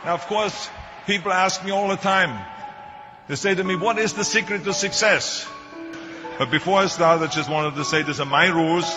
Now, of course, people ask me all the time. They say to me, what is the secret to success? But before I start, I just wanted to say these are my rules,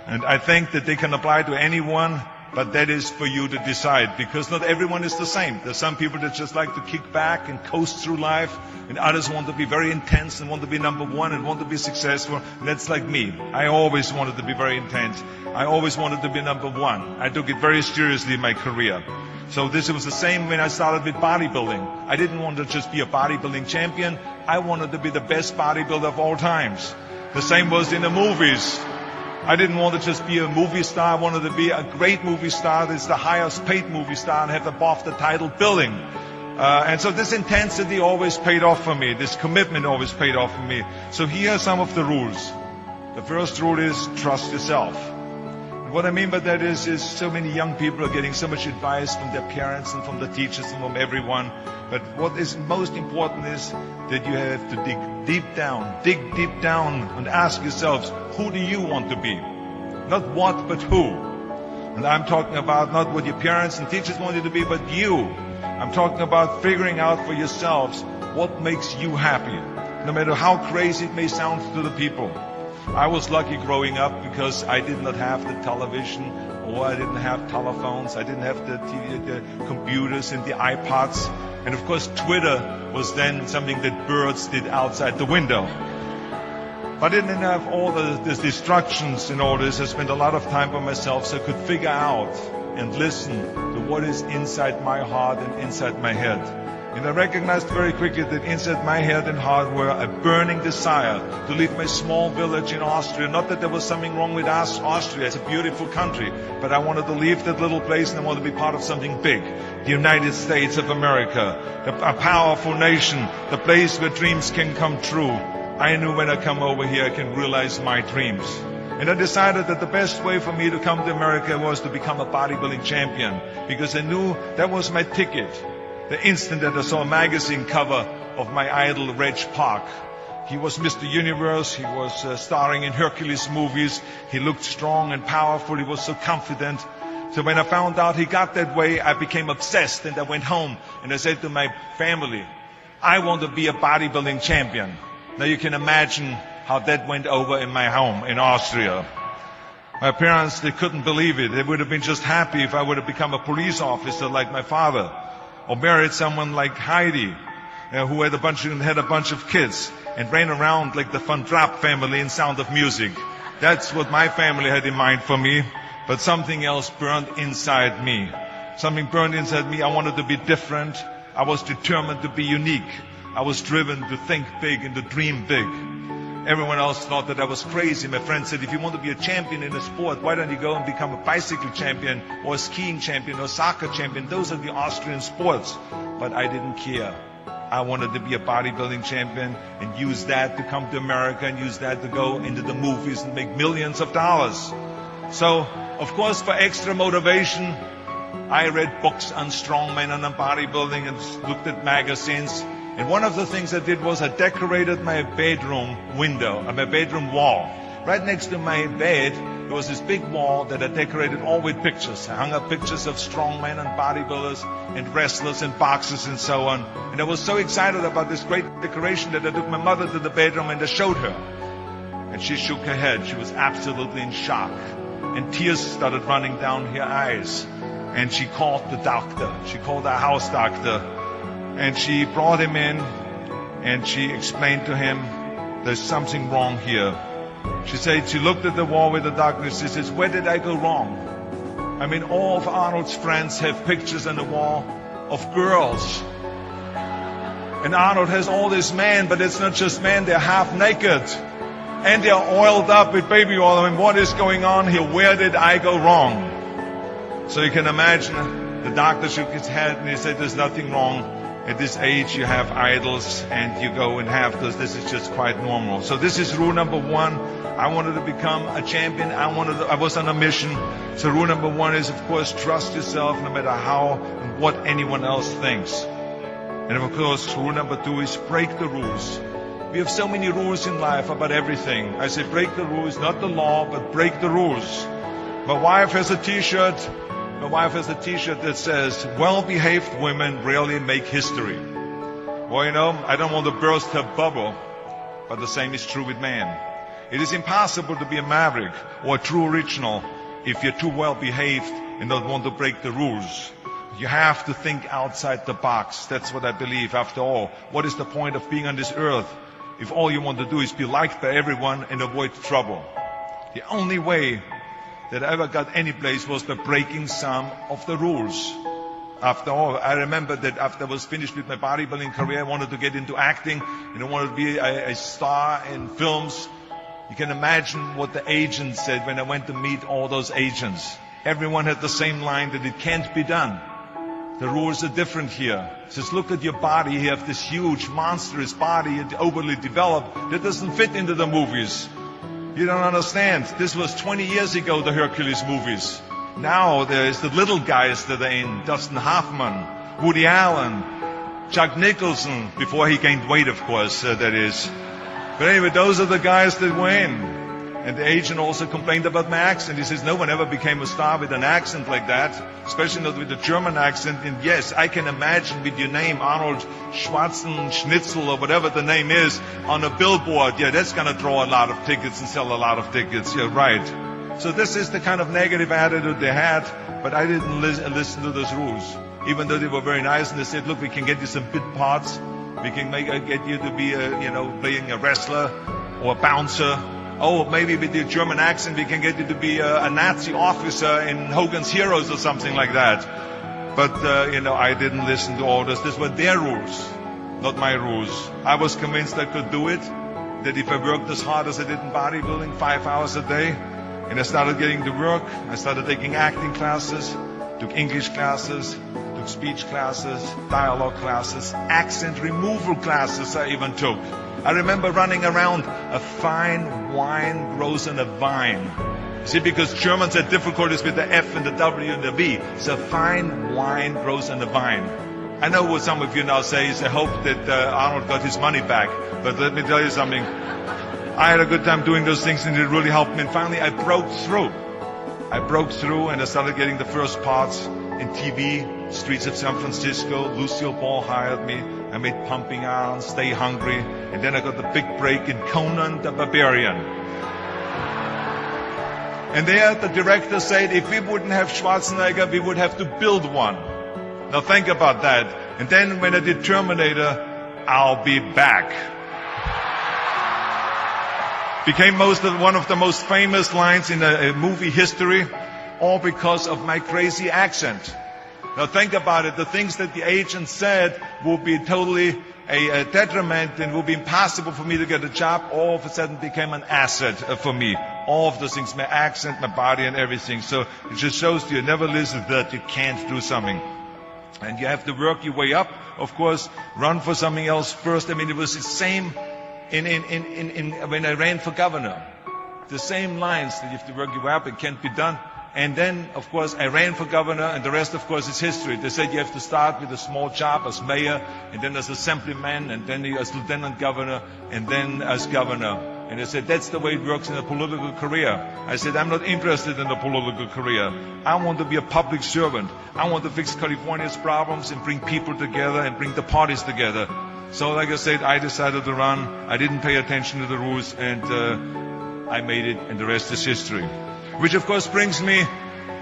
and I think that they can apply to anyone, but that is for you to decide, because not everyone is the same. There's some people that just like to kick back and coast through life, and others want to be very intense and want to be number one and want to be successful. And that's like me. I always wanted to be very intense. I always wanted to be number one. I took it very seriously in my career. So this was the same when I started with bodybuilding. I didn't want to just be a bodybuilding champion. I wanted to be the best bodybuilder of all times. The same was in the movies. I didn't want to just be a movie star. I wanted to be a great movie star. That's the highest paid movie star and have above the title billing. And so this intensity always paid off for me. This commitment always paid off for me. So here are some of the rules. The first rule is trust yourself. What I mean by that is so many young people are getting so much advice from their parents and from the teachers and from everyone. But what is most important is that you have to dig deep down and ask yourselves, who do you want to be? Not what, but who. And I'm talking about not what your parents and teachers want you to be, but you. I'm talking about figuring out for yourselves what makes you happy, no matter how crazy it may sound to the people. I was lucky growing up because I did not have the television, or I didn't have telephones, I didn't have the TV, the computers and the iPods. And of course Twitter was then something that birds did outside the window. But I didn't have all the distractions and all this. I spent a lot of time by myself so I could figure out and listen to what is inside my heart and inside my head. And I recognized very quickly that inside my head and heart were a burning desire to leave my small village in Austria. Not that there was something wrong with Austria, it's a beautiful country, but I wanted to leave that little place and I wanted to be part of something big. The United States of America, a powerful nation, the place where dreams can come true. I knew when I come over here I can realize my dreams. And I decided that the best way for me to come to America was to become a bodybuilding champion, because I knew that was my ticket. The instant that I saw a magazine cover of my idol, Reg Park. He was Mr. Universe, he was starring in Hercules movies, he looked strong and powerful, he was so confident. So when I found out he got that way, I became obsessed, and I went home and I said to my family, I want to be a bodybuilding champion. Now you can imagine how that went over in my home in Austria. My parents, they couldn't believe it. They would have been just happy if I would have become a police officer like my father, or married someone like Heidi, who had a bunch of kids and ran around like the Van Trapp family in Sound of Music. That's what my family had in mind for me, but something else burned inside me. Something burned inside me. I wanted to be different. I was determined to be unique. I was driven to think big and to dream big. Everyone else thought that I was crazy. My friend said, if you want to be a champion in a sport, why don't you go and become a bicycle champion or a skiing champion or a soccer champion? Those are the Austrian sports. But I didn't care. I wanted to be a bodybuilding champion and use that to come to America and use that to go into the movies and make millions of dollars. So, of course, for extra motivation, I read books on strongmen and on bodybuilding and looked at magazines. And one of the things I did was I decorated my bedroom window, my bedroom wall. Right next to my bed, there was this big wall that I decorated all with pictures. I hung up pictures of strongmen and bodybuilders and wrestlers and boxers and so on. And I was so excited about this great decoration that I took my mother to the bedroom and I showed her. And she shook her head. She was absolutely in shock. And tears started running down her eyes. And she called the doctor. She called our house doctor. And she brought him in and she explained to him, there's something wrong here. She said, she looked at the wall with the doctor and she says, where did I go wrong? I mean, all of Arnold's friends have pictures on the wall of girls. And Arnold has all these men, but it's not just men, they're half naked. And they're oiled up with baby oil. I mean, what is going on here? Where did I go wrong? So you can imagine, the doctor shook his head and he said, there's nothing wrong. At this age, you have idols and you go and have those. This is just quite normal. So this is rule number one. I wanted to become a champion. I was on a mission. So rule number one is, of course, trust yourself no matter how and what anyone else thinks. And of course, rule number two is break the rules. We have so many rules in life about everything. I say break the rules, not the law, but break the rules. My wife has a t-shirt My wife has a t-shirt that says, well-behaved women rarely make history. Well, you know, I don't want to burst her bubble, but the same is true with man. It is impossible to be a maverick or a true original if you're too well-behaved and don't want to break the rules. You have to think outside the box. That's what I believe. After all, what is the point of being on this earth if all you want to do is be liked by everyone and avoid trouble? The only way that I ever got any place was by breaking some of the rules. After all, I remember that after I was finished with my bodybuilding career, I wanted to get into acting and I wanted to be a star in films. You can imagine what the agent said when I went to meet all those agents. Everyone had the same line that it can't be done. The rules are different here. It says, look at your body. You have this huge, monstrous body, overly developed, that doesn't fit into the movies. You don't understand. This was 20 years ago, the Hercules movies. Now there's the little guys that are in. Dustin Hoffman, Woody Allen, Jack Nicholson, before he gained weight, of course, that is. But anyway, those are the guys that were in. And the agent also complained about my accent. He says, no one ever became a star with an accent like that, especially not with a German accent. And yes, I can imagine with your name, Arnold Schawzenegger, or whatever the name is, on a billboard. Yeah, that's going to draw a lot of tickets and sell a lot of tickets. Yeah, right. So this is the kind of negative attitude they had, but I didn't listen to those rules. Even though they were very nice and they said, look, we can get you some bit parts. We can get you to be, playing a wrestler or a bouncer. Oh, maybe with your German accent we can get you to be a Nazi officer in Hogan's Heroes or something like that. But, I didn't listen to all this. These were their rules, not my rules. I was convinced I could do it, that if I worked as hard as I did in bodybuilding, 5 hours a day, and I started getting to work, I started taking acting classes, took English classes, took speech classes, dialogue classes, accent removal classes I even took. I remember running around, a fine wine grows on a vine. See, because Germans had difficulties with the F and the W and the V. So fine wine grows on a vine. I know what some of you now say is I hope that Arnold got his money back. But let me tell you something. I had a good time doing those things and it really helped me. And finally I broke through. And I started getting the first parts in TV, Streets of San Francisco. Lucille Ball hired me. I made Pumping Iron, Stay Hungry, and then I got the big break in Conan the Barbarian. And there the director said, if we wouldn't have Schwarzenegger, we would have to build one. Now think about that. And then when I did Terminator, I'll be back. Became one of the most famous lines in a movie history, all because of my crazy accent. Now think about it. The things that the agent said will be totally a detriment and will be impossible for me to get a job. All of a sudden became an asset for me. All of those things, my accent, my body and everything. So it just shows you never listen that you can't do something. And you have to work your way up. Of course, run for something else first. I mean, it was the same when I ran for governor. The same lines that you have to work your way up. It can't be done. And then, of course, I ran for governor, and the rest, of course, is history. They said you have to start with a small job as mayor, and then as assemblyman, and then as lieutenant governor, and then as governor. And they said, that's the way it works in a political career. I said, I'm not interested in a political career. I want to be a public servant. I want to fix California's problems and bring people together and bring the parties together. So, like I said, I decided to run. I didn't pay attention to the rules, and I made it, and the rest is history. Which of course brings me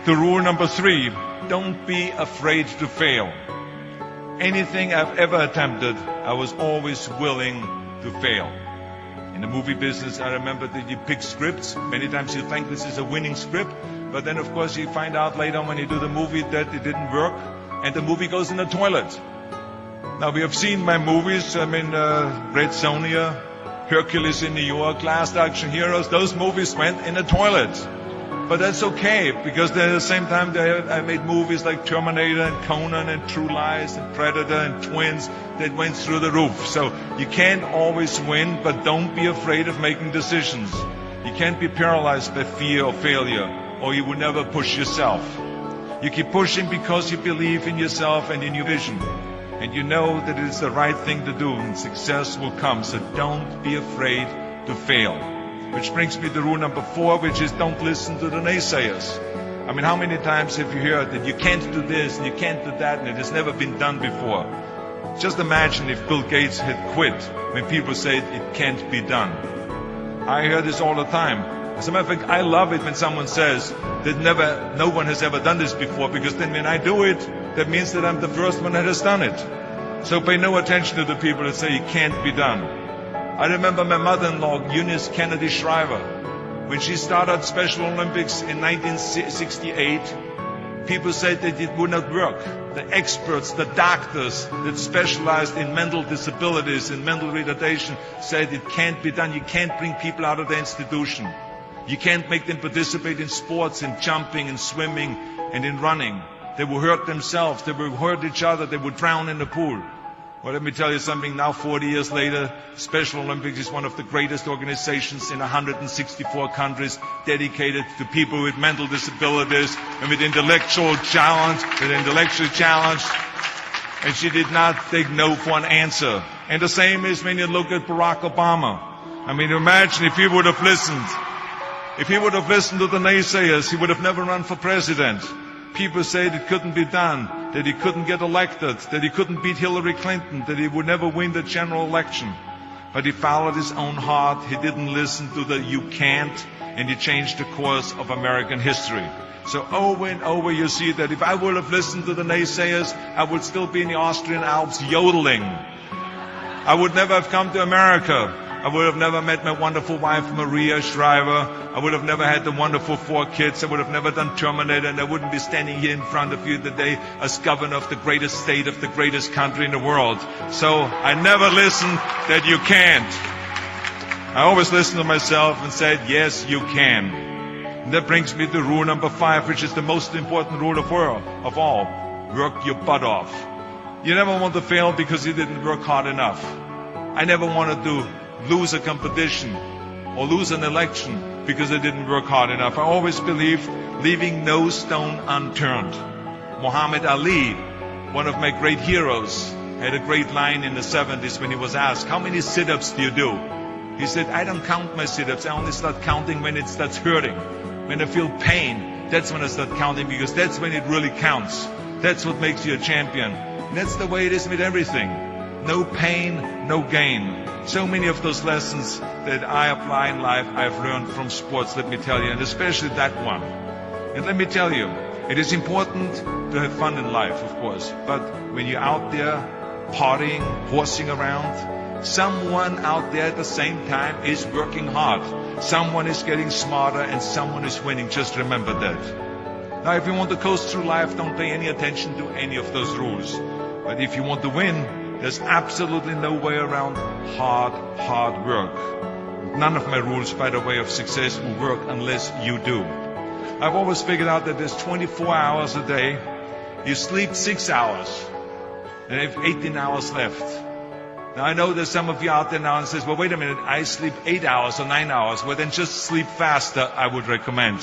to rule number 3. Don't be afraid to fail. Anything I've ever attempted, I was always willing to fail. In the movie business, I remember that you pick scripts. Many times you think this is a winning script, but then of course you find out later when you do the movie that it didn't work, and the movie goes in the toilet. Now we have seen my movies, Red Sonja, Hercules in New York, Last Action Heroes, those movies went in the toilet. But that's okay, because at the same time I made movies like Terminator and Conan and True Lies and Predator and Twins that went through the roof. So you can't always win, but don't be afraid of making decisions. You can't be paralyzed by fear of failure, or you will never push yourself. You keep pushing because you believe in yourself and in your vision. And you know that it is the right thing to do, and success will come. So don't be afraid to fail. Which brings me to rule number 4, which is don't listen to the naysayers. I mean, how many times have you heard that you can't do this and you can't do that and it has never been done before? Just imagine if Bill Gates had quit when people say it can't be done. I hear this all the time. As a matter of fact, I love it when someone says that no one has ever done this before, because then when I do it, that means that I'm the first one that has done it. So pay no attention to the people that say it can't be done. I remember my mother-in-law, Eunice Kennedy Shriver, when she started Special Olympics in 1968, people said that it would not work. The experts, the doctors that specialized in mental disabilities and mental retardation said it can't be done. You can't bring people out of the institution. You can't make them participate in sports, in jumping, in swimming, and in running. They will hurt themselves. They will hurt each other. They will drown in the pool. Well, let me tell you something. Now, 40 years later, Special Olympics is one of the greatest organizations in 164 countries, dedicated to people with mental disabilities and with intellectual challenge, And she did not take no for an answer. And the same is when you look at Barack Obama. I mean, imagine if he would have listened. If he would have listened to the naysayers, he would have never run for president. People said it couldn't be done, that he couldn't get elected, that he couldn't beat Hillary Clinton, that he would never win the general election. But he followed his own heart. He didn't listen to the "you can't," and he changed the course of American history. So over and over you see that if I would have listened to the naysayers, I would still be in the Austrian Alps yodeling. I would never have come to America. I would have never met my wonderful wife, Maria Shriver. I would have never had the wonderful 4 kids. I would have never done Terminator, and I wouldn't be standing here in front of you today as governor of the greatest state of the greatest country in the world. So I never listened that you can't. I always listened to myself and said, yes, you can. And that brings me to rule number 5, which is the most important rule of all. Work your butt off. You never want to fail because you didn't work hard enough. I never wanted to lose a competition or lose an election because I didn't work hard enough. I always believed leaving no stone unturned. Muhammad Ali, one of my great heroes, had a great line in the 70s when he was asked, how many sit-ups do you do? He said, I don't count my sit-ups. I only start counting when it starts hurting. When I feel pain, that's when I start counting, because that's when it really counts. That's what makes you a champion. And that's the way it is with everything. No pain, no gain. So many of those lessons that I apply in life, I've learned from sports, let me tell you, and especially that one. And let me tell you, it is important to have fun in life, of course, but when you're out there partying, horsing around, someone out there at the same time is working hard. Someone is getting smarter and someone is winning. Just remember that. Now, if you want to coast through life, don't pay any attention to any of those rules. But if you want to win, there's absolutely no way around hard work. None of my rules, by the way, of success will work unless you do. I've always figured out that there's 24 hours a day. You sleep 6 hours, and you have 18 hours left. Now, I know there's some of you out there now and says, well, wait a minute, I sleep 8 hours or 9 hours. Well, then just sleep faster, I would recommend.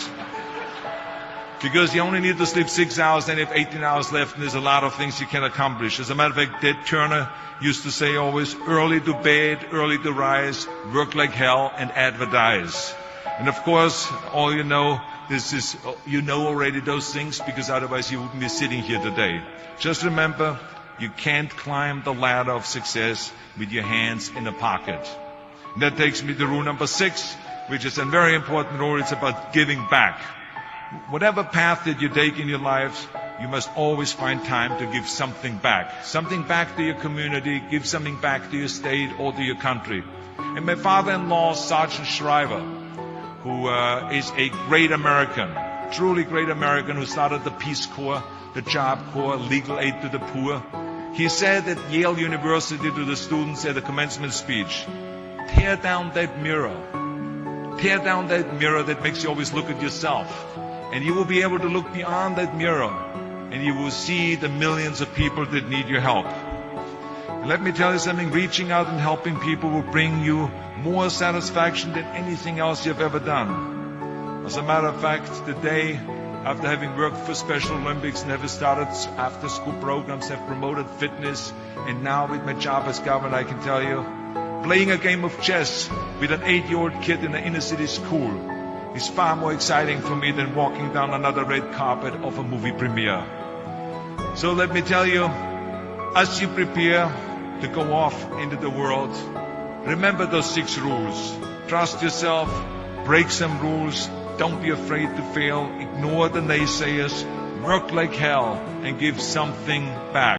Because you only need to sleep 6 hours, then you have 18 hours left, and there's a lot of things you can accomplish. As a matter of fact, Ted Turner used to say always, early to bed, early to rise, work like hell, and advertise. And of course, all you know, you know already those things, because otherwise you wouldn't be sitting here today. Just remember, you can't climb the ladder of success with your hands in a pocket. And that takes me to rule number 6, which is a very important rule. It's about giving back. Whatever path that you take in your lives, you must always find time to give something back. Something back to your community, give something back to your state or to your country. And my father-in-law, Sergeant Shriver, who is a great American, truly great American, who started the Peace Corps, the Job Corps, legal aid to the poor. He said at Yale University to the students at a commencement speech, tear down that mirror. Tear down that mirror that makes you always look at yourself. And you will be able to look beyond that mirror, and you will see the millions of people that need your help. And let me tell you something, reaching out and helping people will bring you more satisfaction than anything else you've ever done. As a matter of fact, today, after having worked for Special Olympics and having started after-school programs, have promoted fitness, and now with my job as governor, I can tell you, playing a game of chess with an 8-year-old kid in an inner-city school is far more exciting for me than walking down another red carpet of a movie premiere. So let me tell you, as you prepare to go off into the world, remember those 6 rules. Trust yourself, break some rules, don't be afraid to fail, ignore the naysayers, work like hell, and give something back.